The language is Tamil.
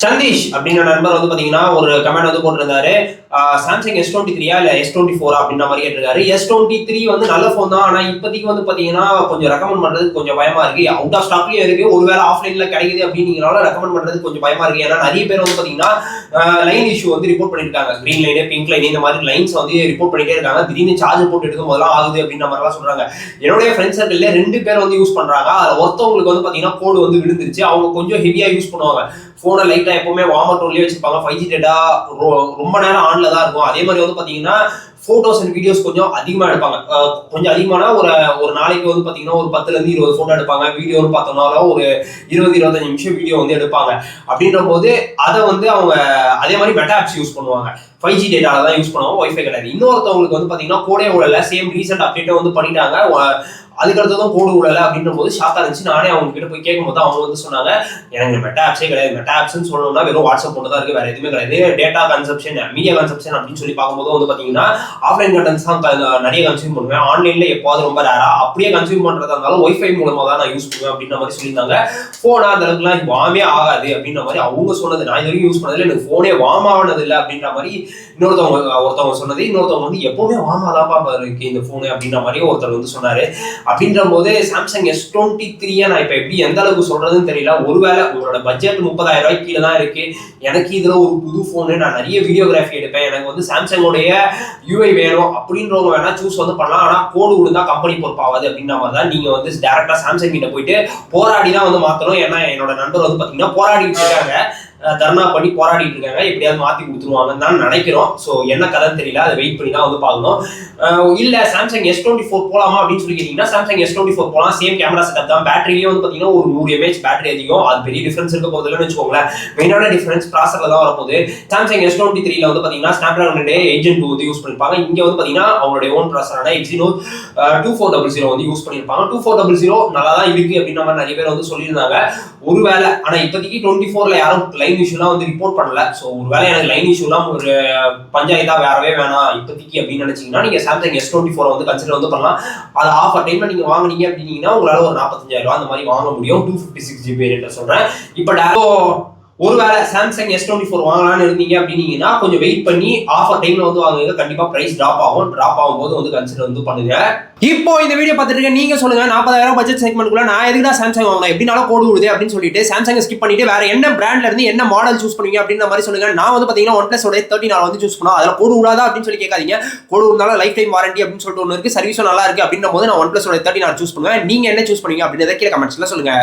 சந்தீஷ் அப்படின்ற நண்பர் வந்து பாத்தீங்கன்னா ஒரு கமெண்ட் வந்து போட்டிருந்தாரு. சாம்சங் S23 இல்ல S24 அப்படின்ற மாதிரி கேட்டிருக்காரு. S23 வந்து நல்ல போன் தான். ஆனா இப்போதைக்கு வந்து பாத்தீங்கன்னா கொஞ்சம் ரெக்கமெண்ட் பண்றதுக்கு கொஞ்சம் பயமா இருக்கு. அவுட் ஆஃப் ஸ்டாக்லயும் இருக்கு. ஒருவேளை ஆஃப்லைன்ல கிடைக்குது அப்படிங்கிறனால ரெக்கமெண்ட் பண்றதுக்கு கொஞ்சம் பயமா இருக்கு. ஏன்னா நிறைய பேர் வந்து பாத்தீங்கன்னா லைன் இஷ்யூ வந்து ரிப்போர்ட் பண்ணிருக்காங்க. கிரீன் லைனு, பிங்க் லைன் இந்த மாதிரி லைன்ஸ் வந்து ரிப்போர்ட் பண்ணிட்டே இருக்காங்க. திடீர்னு சார்ஜ் போட்டு எடுக்கும் போதெல்லாம் ஆகுது அப்படின்ற மாதிரிலாம் சொல்றாங்க. என்னுடைய ஃப்ரெண்ட் சர்க்கிள்ல 2 பேர் வந்து யூஸ் பண்றாங்க. ஒருத்தவங்களுக்கு வந்து பாத்தீங்கன்னா கோடு வந்து விழுந்துருச்சு. அவங்க கொஞ்சம் ஹெவியா யூஸ் பண்ணுவாங்க. போனை லைட்டா எப்பவுமே வார்ம் டோன்லயே வச்சிருப்பாங்க. 5G டேட்டா ரொம்ப நேரம் ஆன்ல தான் இருக்கும். அதே மாதிரி வந்து பாத்தீங்கன்னா போட்டோஸ் அண்ட் வீடியோஸ் கொஞ்சம் அதிகமா எடுப்பாங்க. கொஞ்சம் அதிகமான ஒரு நாளைக்கு வந்து பாத்தீங்கன்னா ஒரு 10ல இருந்து 20 போட்டோ எடுப்பாங்க. வீடியோன்னு பார்த்தோம்னா ஒரு 20-25 நிமிஷம் வீடியோ வந்து எடுப்பாங்க. அப்படின்ற போது அதை வந்து அவங்க அதே மாதிரி மெட்டா ஆப்ஸ் யூஸ் பண்ணுவாங்க. 5G டேட்டால தான் யூஸ் பண்ணுவாங்க, வைஃபை கிடையாது. இன்னொருத்தவங்களுக்கு வந்து பாத்தீங்கன்னா கோடே விடல, சேம் ரீசெண்ட் அப்டேட்டை வந்து பண்ணிட்டாங்க. அதுக்கடுத்ததான் கோடு விடல அப்படின்ற போது ஷாக்கா இருந்துச்சு. நானே அவங்க கிட்ட போய் கேட்கும் போது அவங்க வந்து சொன்னாங்க, எனக்கு மெட்டா ஆப்ஸே கிடையாது. மெட்டா ஆப்ஸ்ன்னு சொல்லணும்னா வெறும் வாட்ஸ்அப் மட்டும் தான் இருக்கு, வேற எதுவுமே கிடையாது. டேட்டா கன்சப்ஷன், மீடியா கன்சப்ஷன் அப்படின்னு சொல்லி பார்க்கும்போது வந்து பாத்தீங்கன்னா ஆஃப்லைன் கண்டென்ட்ஸ் தான் நிறைய கன்சியூம் பண்ணுவேன். ஆன்லைன்ல எப்போது ரொம்ப ரேரா, அப்படியே கன்சியூம் பண்றதா இருந்தாலும் ஒய்ஃபை மூலமா தான் நான் யூஸ் பண்ணுவேன் அப்படின்ற மாதிரி சொல்லியிருந்தாங்க. போனா அந்த அளவுக்குலாம் வார்மே ஆகாது அப்படின்ற மாதிரி அவங்க சொன்னது. நான் இது வரைக்கும் யூஸ் பண்ணதில்லை, எனக்கு போனே வார்ம் ஆனது இல்லை அப்படின்ற மாதிரி ஒருத்தவங்க சொன்னது. இன்னொருத்தவங்க வந்து எப்பவுமே வார்ம் ஆகாம இருக்கு இந்த போனு அப்படின்ற மாதிரி ஒருத்தர் வந்து சொன்னாரு. அப்படின்ற போது சாம்சங் S23 நான் இப்ப எப்படி எந்த அளவுக்கு சொல்றதுன்னு தெரியல. ஒருவேளை உங்களோட பட்ஜெட் 30,000 ரூபாய்க்கு கீழே தான் இருக்கு, எனக்கு இதுல ஒரு புது போனு, நான் நிறைய வீடியோகிராஃபி எடுப்பேன், எனக்கு வந்து சாம்சங்கோடைய யூஐ வேணும் அப்படின்றவங்க வேணா சூஸ் வந்து பண்ணலாம். ஆனா கோடு விழுந்தா கம்பெனி பொறுப்பாகாது அப்படின்ற மாதிரி தான் நீங்க வந்து டைரக்டா சாம்சங் கிட்ட போயிட்டு போராடி தான் வந்து மாத்தணும். ஏன்னா என்னோட நண்பர் வந்து பாத்தீங்கன்னா போராடிட்டு இருக்காங்க, தர்ணா பண்ணி போராடிட்டு இருக்காங்க. எப்படியாவது மாத்தி கொடுத்துருவாங்கன்னு தான் நினைக்கிறோம். ஸோ என்ன கதைன்னு தெரியல, அதை வெயிட் பண்ணி தான் வந்து பார்க்கணும். இல்ல சாம்சங் S24 போலாமா அப்படின்னு சொல்லி கேட்டீங்கன்னா சாம்சங் S24 போலாம். சேம் கேமரா செட்டப் தான். பேட்டரியே வந்து பாத்தீங்கன்னா ஒரு 100 mAh பேட்டரி அதிகம். அது பெரிய டிஃபரன்ஸ் இருக்க போதில்லைன்னு வச்சுக்கோங்களேன். மெயினான டிஃபரன்ஸ் ப்ராசர்ல தான் வரப்போகுது. சாம்சங் S23 வந்து பாத்தீங்கன்னா ஸ்னாப்டிராகன் 8gen2 வந்து யூஸ் பண்ணிருப்பாங்க. இங்க வந்து பாத்தீங்கன்னா அவங்களுடைய ஓன் ப்ராசரான Exynos 2400 வந்து யூஸ் பண்ணிருப்பாங்க. 2400 நல்லா தான் இருக்கு அப்படின்ற மாதிரி நிறைய பேர் வந்து சொல்லியிருந்தாங்க. ஒருவேளை ஆனா இப்போதைக்கு 24ல யாரும் லைன் இஷ்யூலாம் வந்து ரிப்போர்ட் பண்ணல. ஸோ ஒருவேளை எனக்கு லைன் இஷ்யூலாம் ஒரு பஞ்சாயத்தா வேறவே வேணாம் இப்போதைக்கு அப்படின்னு நினைச்சீங்கன்னா நீங்க சாம்சங் S24 வந்து கன்சிடர் வந்து பண்ணலாம். அது ஆஃபர் டைம்ல நீங்க வாங்குனீங்க அப்படின்னீங்கன்னா உங்களால ஒரு 45,000 ரூபாய் அந்த மாதிரி வாங்க முடியும். 256GB வேரியன்ட் சொல்றேன். இப்போ ஒருவேளை சாம்சங் S24 வாங்கலாம்னு இருந்தீங்க அப்படின்னீங்கன்னா கொஞ்சம் வெயிட் பண்ணி ஆஃபர் டைம்ல வந்து வாங்குங்க. கண்டிப்பா பிரைஸ் டிராப் ஆகும். டிராப் ஆகும்போது வந்து கன்சிடர் வந்து பண்ணுங்க. இப்போ இந்த வீடியோ பார்த்துட்டு நீங்க சொல்லுங்க, 40,000 பட்ஜெட் செக்மெண்ட்குள்ள நான் எதுக்குடா சாம்சங் வாங்கலாம், எப்படினாலும் கோடு விடுது அப்படின்னு சொல்லிட்டு சாம்சங் ஸ்கிப் பண்ணிட்டு வேற என்ன பிராண்ட்ல இருந்து என்ன மாடல் சூஸ் பண்ணுவீங்க அப்படின்ற மாதிரி சொல்லுங்க. நான் வந்து பாத்தீங்கன்னா OnePlus 13 வந்து சூஸ் பண்ணோம். அதில் கோடு விடாதா அப்படின்னு சொல்லி கேட்காதீங்க. கோடு விடாலும் லைஃப் டைம் வாரண்டி அப்படின்னு சொல்லிட்டு ஒன்று இருக்கு, சர்வீஸும் நல்லா இருக்கு அப்படின்ற போது நான் OnePlus 13 சூஸ் பண்ணுவேன். நீங்க என்ன சூஸ் பண்ணுவீங்க அப்படின்றத கீழே கமெண்ட்ஸ்ல சொல்லுங்க.